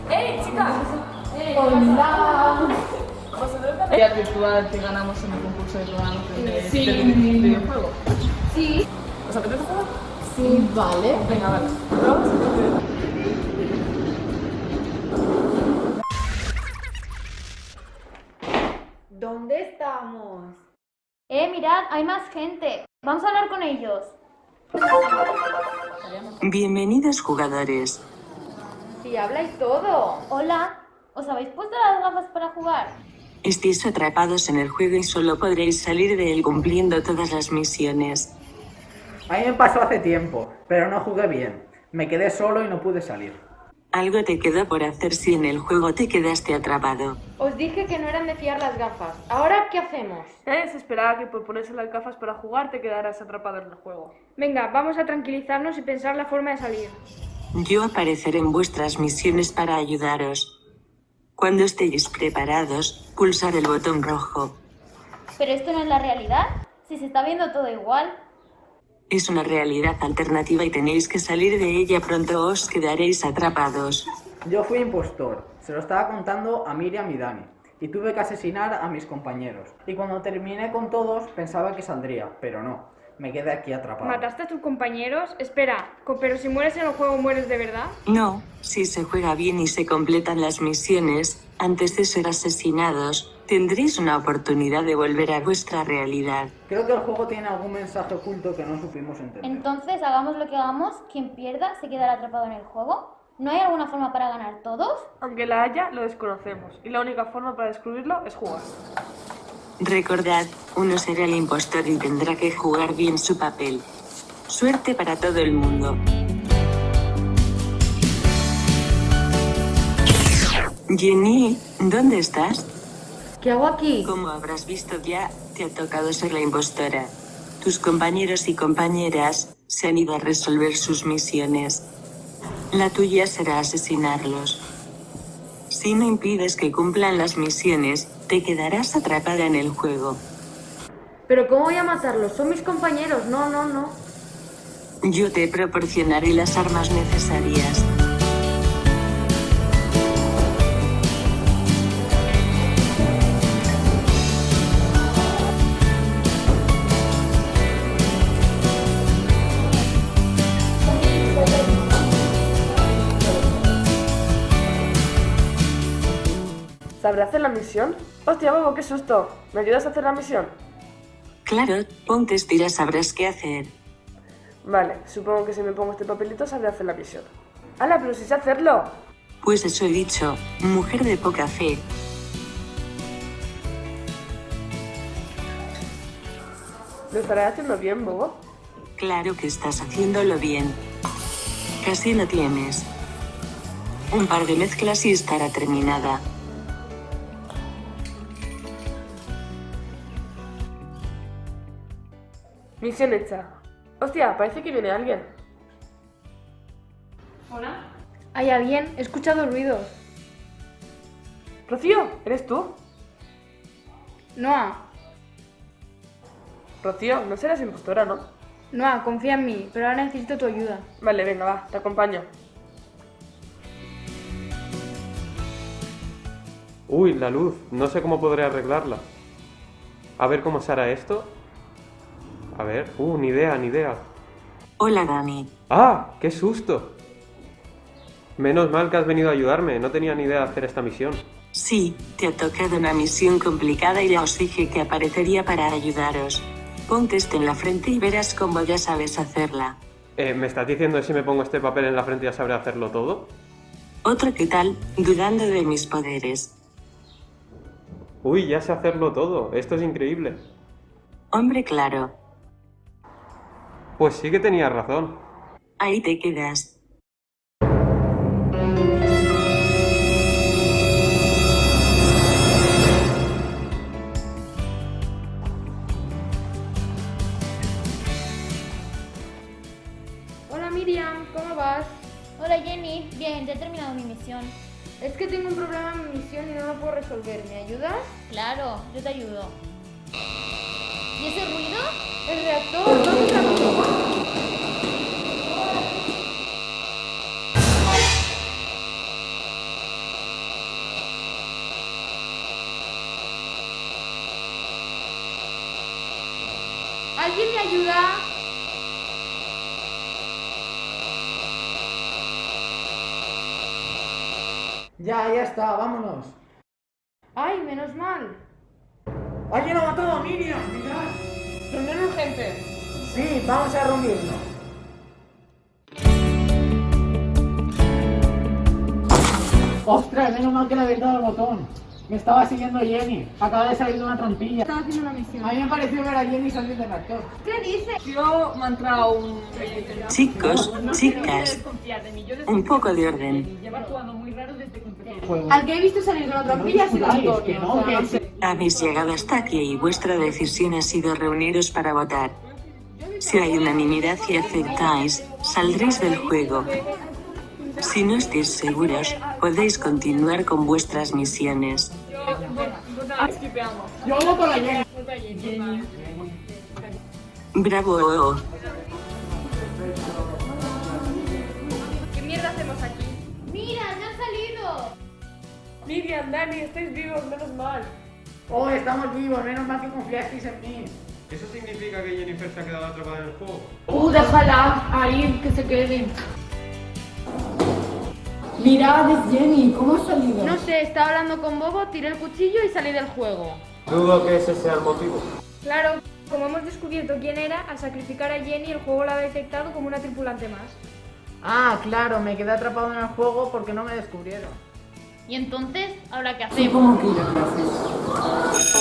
¡Ey, chicas! Hola. ¿Vosotros también virtual que ganamos en el concurso de programación de videojuego? Sí. ¿Os apetece jugar? Sí, vale. Venga, vale. ¿Probamos? ¿Dónde estamos? Mirad, hay más gente. Vamos a hablar con ellos. Bienvenidos jugadores. Sí, habla y todo. Hola, ¿os habéis puesto las gafas para jugar? Estáis atrapados en el juego y solo podréis salir de él cumpliendo todas las misiones. A mí me pasó hace tiempo, pero no jugué bien. Me quedé solo y no pude salir. Algo te quedó por hacer si en el juego te quedaste atrapado. Os dije que no eran de fiar las gafas. ¿Ahora qué hacemos? Nadie se esperaba que por ponerse las gafas para jugar te quedaras atrapado en el juego. Venga, vamos a tranquilizarnos y pensar la forma de salir. Yo apareceré en vuestras misiones para ayudaros. Cuando estéis preparados, pulsar el botón rojo. Pero esto no es la realidad. Si se está viendo todo igual. Es una realidad alternativa y tenéis que salir de ella pronto o os quedaréis atrapados. Yo fui impostor, se lo estaba contando a Miriam y Dani, y tuve que asesinar a mis compañeros. Y cuando terminé con todos pensaba que saldría, pero no, me quedé aquí atrapado. ¿Mataste a tus compañeros? Espera, pero si mueres en el juego, ¿mueres de verdad? No, si se juega bien y se completan las misiones, antes de ser asesinados, tendréis una oportunidad de volver a vuestra realidad. Creo que el juego tiene algún mensaje oculto que no supimos entender. Entonces, hagamos lo que hagamos, quien pierda se quedará atrapado en el juego. ¿No hay alguna forma para ganar todos? Aunque la haya, lo desconocemos. Y la única forma para descubrirlo es jugar. Recordad, uno será el impostor y tendrá que jugar bien su papel. Suerte para todo el mundo. Jenny, ¿dónde estás? ¿Qué hago aquí? Como habrás visto ya, te ha tocado ser la impostora. Tus compañeros y compañeras se han ido a resolver sus misiones. La tuya será asesinarlos. Si no impides que cumplan las misiones, te quedarás atrapada en el juego. ¿Pero cómo voy a matarlos? Son mis compañeros. No. Yo te proporcionaré las armas necesarias. ¿Sabré hacer la misión? ¡Hostia, bobo, qué susto! ¿Me ayudas a hacer la misión? Claro, ponte estiras, sabrás qué hacer. Vale, supongo que si me pongo este papelito sabré hacer la misión. ¡Hala, pero si sé hacerlo! Pues eso he dicho, mujer de poca fe. ¿Lo estaré haciendo bien, bobo? Claro que estás haciéndolo bien. Casi lo tienes. Un par de mezclas y estará terminada. Misión hecha. ¡Hostia, parece que viene alguien! ¿Hola? ¿Hay alguien? He escuchado ruidos. ¡Rocío! ¿Eres tú? Noah, Rocío, no serás impostora, ¿no? Noah, confía en mí, pero ahora necesito tu ayuda. Vale, venga, va, te acompaño. Uy, la luz. No sé cómo podré arreglarla. A ver cómo se hará esto. A ver. Ni idea. Hola, Dani. ¡Ah! ¡Qué susto! Menos mal que has venido a ayudarme. No tenía ni idea de hacer esta misión. Sí, te ha tocado una misión complicada y ya os dije que aparecería para ayudaros. Ponte esto en la frente y verás cómo ya sabes hacerla. ¿Me estás diciendo que si me pongo este papel en la frente ya sabré hacerlo todo? Otro que tal, dudando de mis poderes. Uy, ya sé hacerlo todo. Esto es increíble. Hombre, claro. Pues sí que tenías razón. Ahí te quedas. Hola Miriam, ¿cómo vas? Hola Jenny, bien, ya he terminado mi misión. Es que tengo un problema en mi misión y no lo puedo resolver. ¿Me ayudas? Claro, yo te ayudo. ¿Y ese ruido? ¡El reactor! ¿Dónde está? ¿Alguien me ayuda? Ya está, vámonos. Ay, menos mal. ¡Alguien lo ha matado a Miriam! ¡Mirad! Reunión urgente. Sí, vamos a reunirnos. ¡Ostras! Menos mal que le habéis dado el botón. Me estaba siguiendo Jenny. Acaba de salir de una trampilla. Estaba haciendo una misión. A mí me pareció ver a Jenny salir del reactor. ¿Qué dices? Yo me ha entrado un... Chicos, chicas, un poco de orden. Al que he visto salir de la trampilla ha sido Ay, es Antonio. que no, o sea, que se- Habéis llegado hasta aquí y vuestra decisión ha sido reuniros para votar. Si hay unanimidad y aceptáis, saldréis del juego. Si no estáis seguros, podéis continuar con vuestras misiones. Esquipeamos. Yo voto a la Jenny. Bravo. ¿Qué mierda hacemos aquí? ¡Mira, ya han salido! Miriam, Dani, estáis vivos, menos mal. Oh, estamos vivos. Menos mal que confiasteis en mí. ¿Eso significa que Jennifer se ha quedado atrapada en el juego? Déjala ahí, que se quede. Mirad, es Jenny, ¿cómo ha salido? No sé, estaba hablando con Bobo, tiré el cuchillo y salí del juego. Dudo que ese sea el motivo. Claro, como hemos descubierto quién era, al sacrificar a Jenny, el juego la ha detectado como una tripulante más. Ah, claro, me quedé atrapado en el juego porque no me descubrieron. Y entonces, ¿ahora qué Sí, hacemos? ¿cómo que ya lo haces?